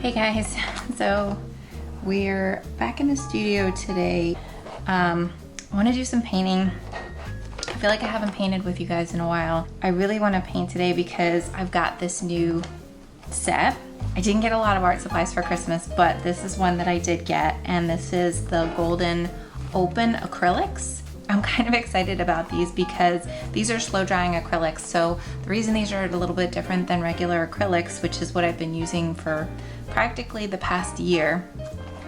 Hey guys, so we're back in the studio today. I want to do some painting. I feel like I haven't painted with you guys in a while. I really want to paint today because I've got this new set. I didn't get a lot of art supplies for Christmas, but this is one that I did get, and this is the Golden Open acrylics. I'm kind of excited about these because these are slow drying acrylics. So the reason these are a little bit different than regular acrylics, which is what I've been using for practically the past year,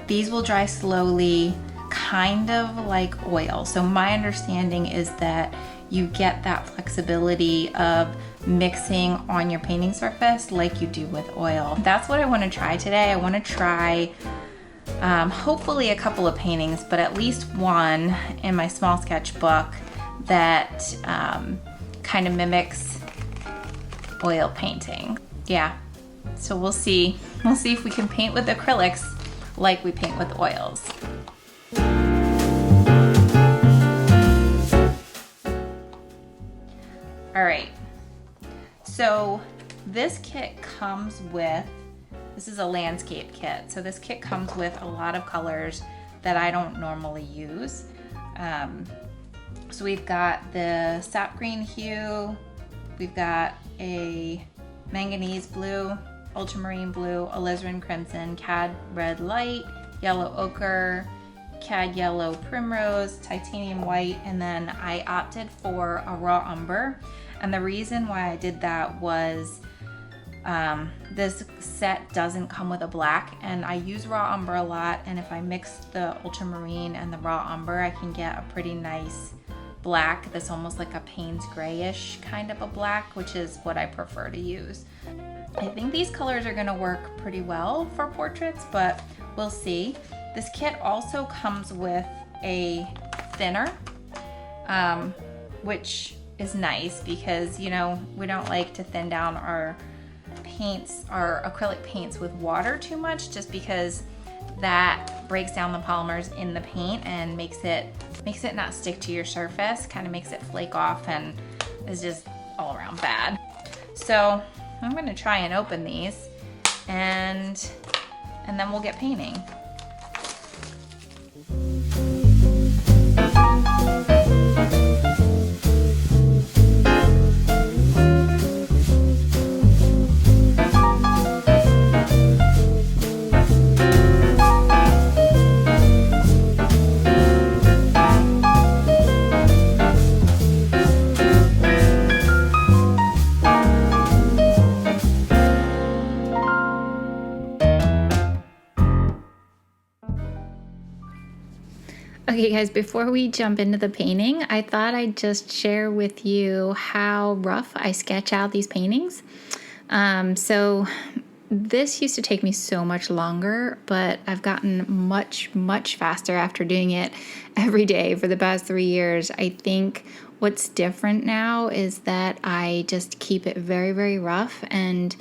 these will dry slowly, kind of like oil. So my understanding is that you get that flexibility of mixing on your painting surface like you do with oil. That's what I want to try today. I want to try hopefully a couple of paintings, but at least one in my small sketchbook that kind of mimics oil painting. Yeah, so we'll see. We'll see if we can paint with acrylics like we paint with oils. All right, so this kit comes with, this is a landscape kit. So this kit comes with a lot of colors that I don't normally use. So we've got the sap green hue, we've got a manganese blue, ultramarine blue, alizarin crimson, cad red light, yellow ochre, cad yellow primrose, titanium white, and then I opted for a raw umber. And the reason why I did that was this set doesn't come with a black, and I use raw umber a lot, and if I mix the ultramarine and the raw umber, I can get a pretty nice black that's almost like a Payne's grayish kind of a black, which is what I prefer to use. I think these colors are going to work pretty well for portraits, but we'll see. This kit also comes with a thinner, which is nice because, you know, we don't like to thin down our paints, our acrylic paints with water too much, just because that breaks down the polymers in the paint and makes it not stick to your surface, kind of makes it flake off, and is just all around bad. So I'm going to try and open these and then we'll get painting. Okay guys, before we jump into the painting, I thought I'd just share with you how rough I sketch out these paintings. So this used to take me so much longer, but I've gotten much faster after doing it every day for the past 3 years. I think what's different now is that I just keep it very rough and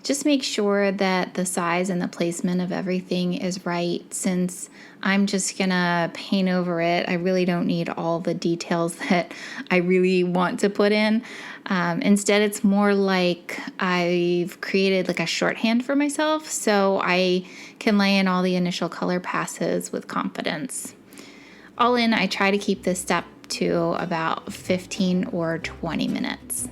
just make sure that the size and the placement of everything is right. Since I'm just gonna paint over it, I really don't need all the details that I really want to put in. Instead, it's more like I've created like a shorthand for myself, so I can lay in all the initial color passes with confidence. All in, I try to keep this step to about 15 or 20 minutes.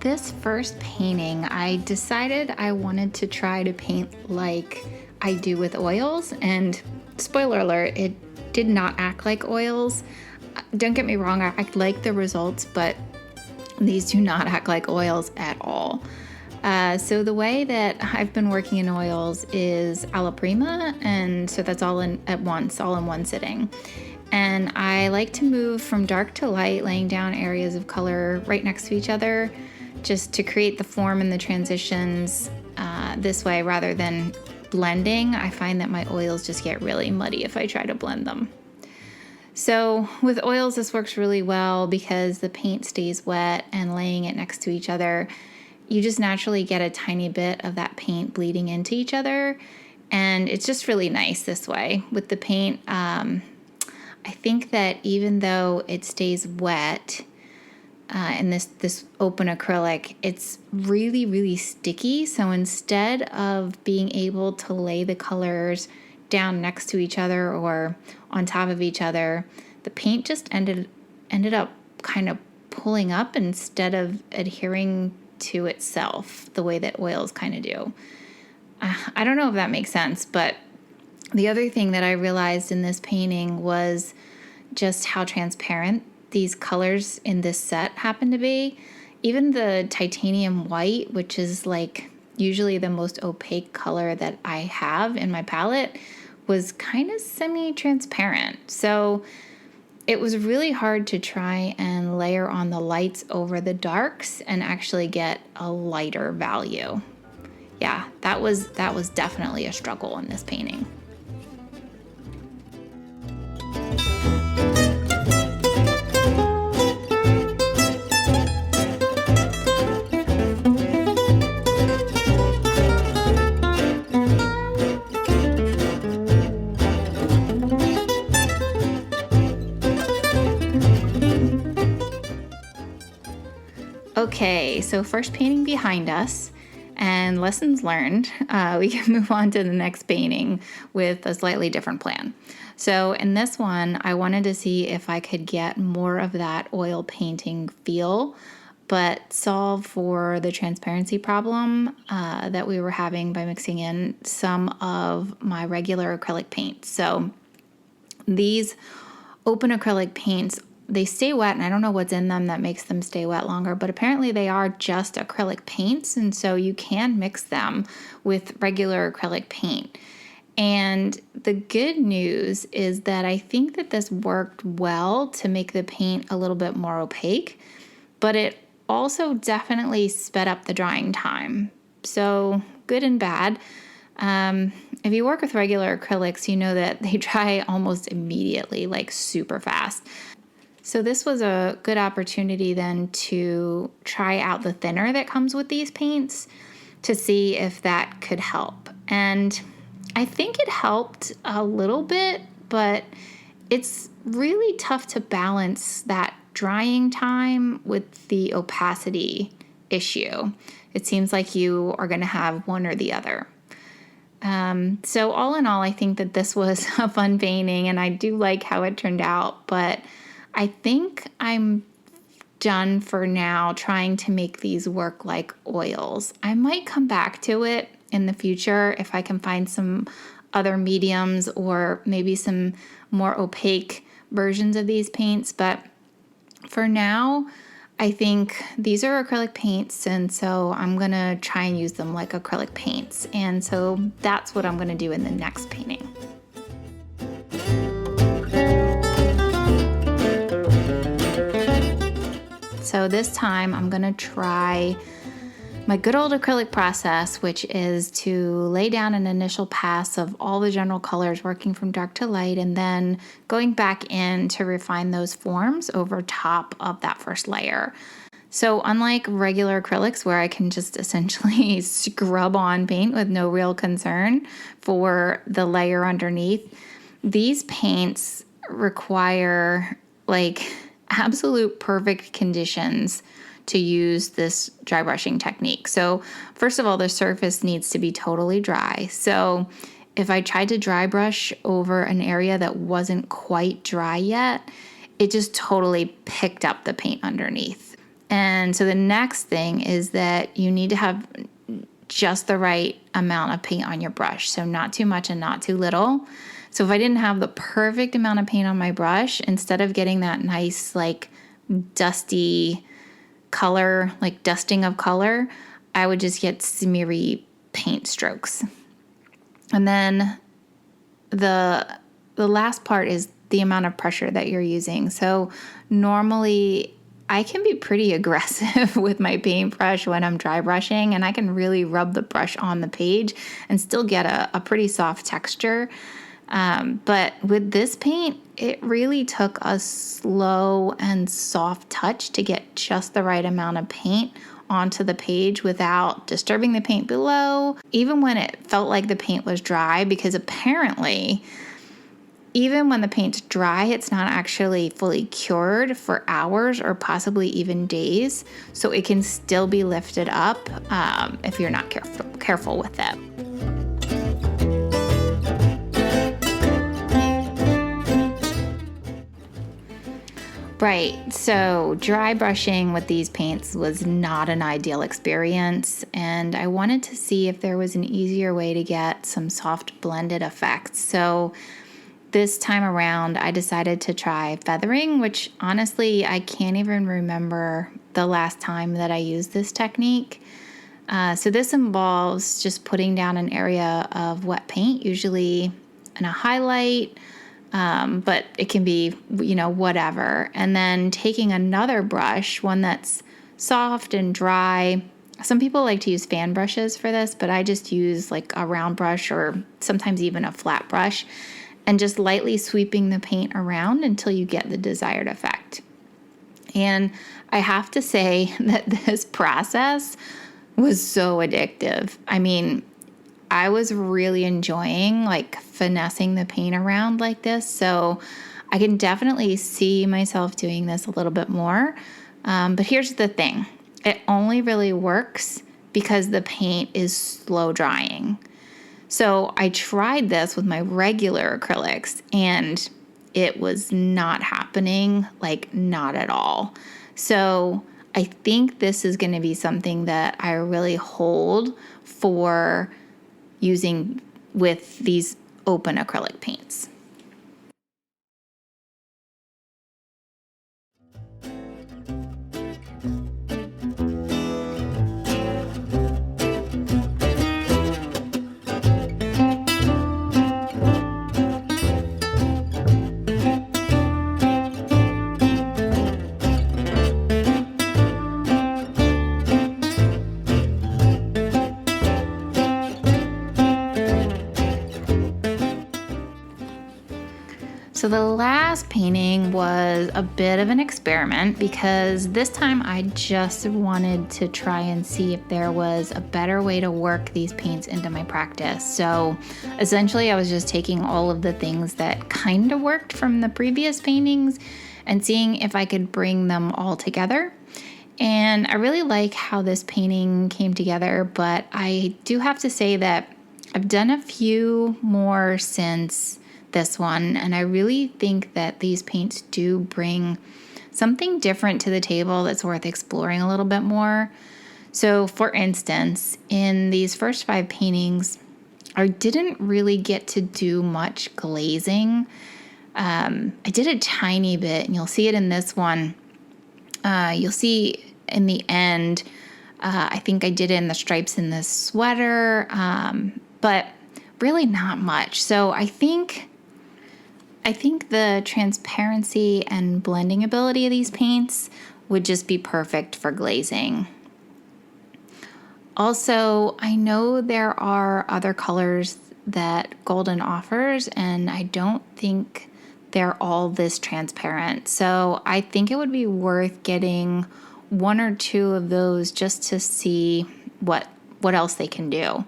this first painting, I decided I wanted to try to paint like I do with oils, and spoiler alert, it did not act like oils. Don't get me wrong, I like the results, but these do not act like oils at all. So the way that I've been working in oils is alla prima, and so that's all in at once, all in one sitting. And I like to move from dark to light, laying down areas of color right next to each other, just to create the form and the transitions this way rather than blending. I find that my oils just get really muddy if I try to blend them. So with oils, this works really well because the paint stays wet, and laying it next to each other, you just naturally get a tiny bit of that paint bleeding into each other. And it's just really nice this way. With the paint, I think that even though it stays wet in this open acrylic, it's really, really sticky. So instead of being able to lay the colors down next to each other or on top of each other, the paint just ended up kind of pulling up instead of adhering to itself the way that oils kind of do. I don't know if that makes sense, but the other thing that I realized in this painting was just how transparent these colors in this set happen to be. Even the titanium white, which is like usually the most opaque color that I have in my palette, was kind of semi-transparent. So it was really hard to try and layer on the lights over the darks and actually get a lighter value. Yeah, that was definitely a struggle in this painting. Okay, so first painting behind us and lessons learned. We can move on to the next painting with a slightly different plan. So in this one, I wanted to see if I could get more of that oil painting feel, but solve for the transparency problem that we were having by mixing in some of my regular acrylic paints. So these open acrylic paints, they stay wet, and I don't know what's in them that makes them stay wet longer, but apparently they are just acrylic paints, and so you can mix them with regular acrylic paint. And the good news is that I think that this worked well to make the paint a little bit more opaque, but it also definitely sped up the drying time. So good and bad. If you work with regular acrylics, you know that they dry almost immediately, like super fast. So this was a good opportunity then to try out the thinner that comes with these paints to see if that could help. And I think it helped a little bit, but it's really tough to balance that drying time with the opacity issue. It seems like you are going to have one or the other. So all in all, I think that this was a fun painting, and I do like how it turned out, but I think I'm done for now trying to make these work like oils. I might come back to it in the future if I can find some other mediums or maybe some more opaque versions of these paints, but for now, I think these are acrylic paints, and so I'm going to try and use them like acrylic paints, and so that's what I'm going to do in the next painting. So this time I'm going to try my good old acrylic process, which is to lay down an initial pass of all the general colors, working from dark to light, and then going back in to refine those forms over top of that first layer. So unlike regular acrylics where I can just essentially scrub on paint with no real concern for the layer underneath, these paints require like absolute perfect conditions to use this dry brushing technique. So first of all, the surface needs to be totally dry. So if I tried to dry brush over an area that wasn't quite dry yet, it just totally picked up the paint underneath. And so the next thing is that you need to have just the right amount of paint on your brush. So not too much and not too little. So if I didn't have the perfect amount of paint on my brush, instead of getting that nice like dusty color, like dusting of color, I would just get smeary paint strokes. And then the last part is the amount of pressure that you're using. So normally I can be pretty aggressive with my paintbrush when I'm dry brushing, and I can really rub the brush on the page and still get a pretty soft texture. But with this paint, it really took a slow and soft touch to get just the right amount of paint onto the page without disturbing the paint below, even when it felt like the paint was dry, because apparently even when the paint's dry, it's not actually fully cured for hours or possibly even days. So it can still be lifted up if you're not careful with it. Right, so dry brushing with these paints was not an ideal experience, and I wanted to see if there was an easier way to get some soft blended effects. So this time around, I decided to try feathering, which honestly, I can't even remember the last time that I used this technique. So this involves just putting down an area of wet paint, usually in a highlight, but it can be, whatever. And then taking another brush, one that's soft and dry. Some people like to use fan brushes for this, but I just use like a round brush or sometimes even a flat brush, and just lightly sweeping the paint around until you get the desired effect. And I have to say that this process was so addictive. I mean, I was really enjoying like finessing the paint around like this. So I can definitely see myself doing this a little bit more. But here's the thing. It only really works because the paint is slow drying. So I tried this with my regular acrylics and it was not happening, like not at all. So I think this is going to be something that I really hold for using with these open acrylic paints. So the last painting was a bit of an experiment because this time I just wanted to try and see if there was a better way to work these paints into my practice. So essentially I was just taking all of the things that kind of worked from the previous paintings and seeing if I could bring them all together. And I really like how this painting came together, but I do have to say that I've done a few more since this one, and I really think that these paints do bring something different to the table that's worth exploring a little bit more. So for instance, in these first 5 paintings, I didn't really get to do much glazing. I did a tiny bit, and you'll see it in this one. You'll see in the end, I think I did it in the stripes in this sweater, but really not much. So I think the transparency and blending ability of these paints would just be perfect for glazing. Also, I know there are other colors that Golden offers, and I don't think they're all this transparent. So I think it would be worth getting 1 or 2 of those just to see what else they can do.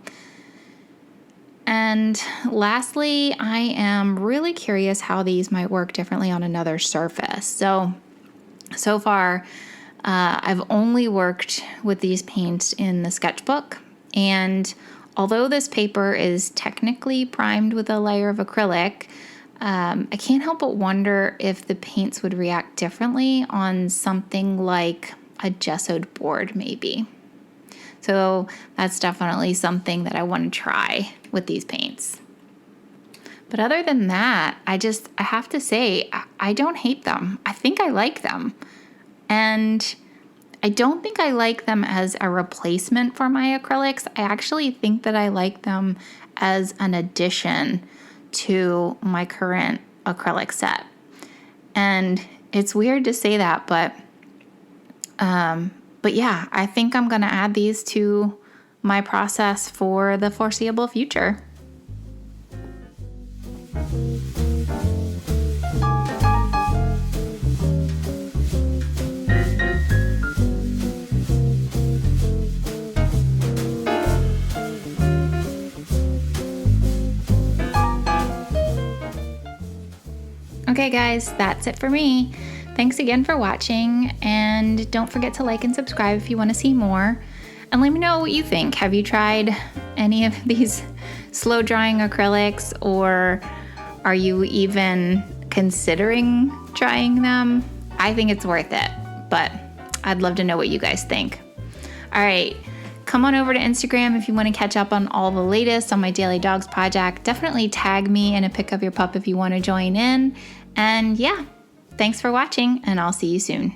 And lastly, I am really curious how these might work differently on another surface. So far, I've only worked with these paints in the sketchbook. And although this paper is technically primed with a layer of acrylic, I can't help but wonder if the paints would react differently on something like a gessoed board maybe. So that's definitely something that I want to try with these paints. But other than that, I have to say, I don't hate them. I think I like them. And I don't think I like them as a replacement for my acrylics. I actually think that I like them as an addition to my current acrylic set. And it's weird to say that, but yeah, I think I'm going to add these to my process for the foreseeable future. Okay guys, that's it for me. Thanks again for watching, and don't forget to like and subscribe if you want to see more. And let me know what you think. Have you tried any of these slow drying acrylics, or are you even considering trying them? I think it's worth it, but I'd love to know what you guys think. All right, come on over to Instagram if you want to catch up on all the latest on my Daily Dogs project. Definitely tag me in a pic of your pup if you want to join in. And yeah, thanks for watching, and I'll see you soon.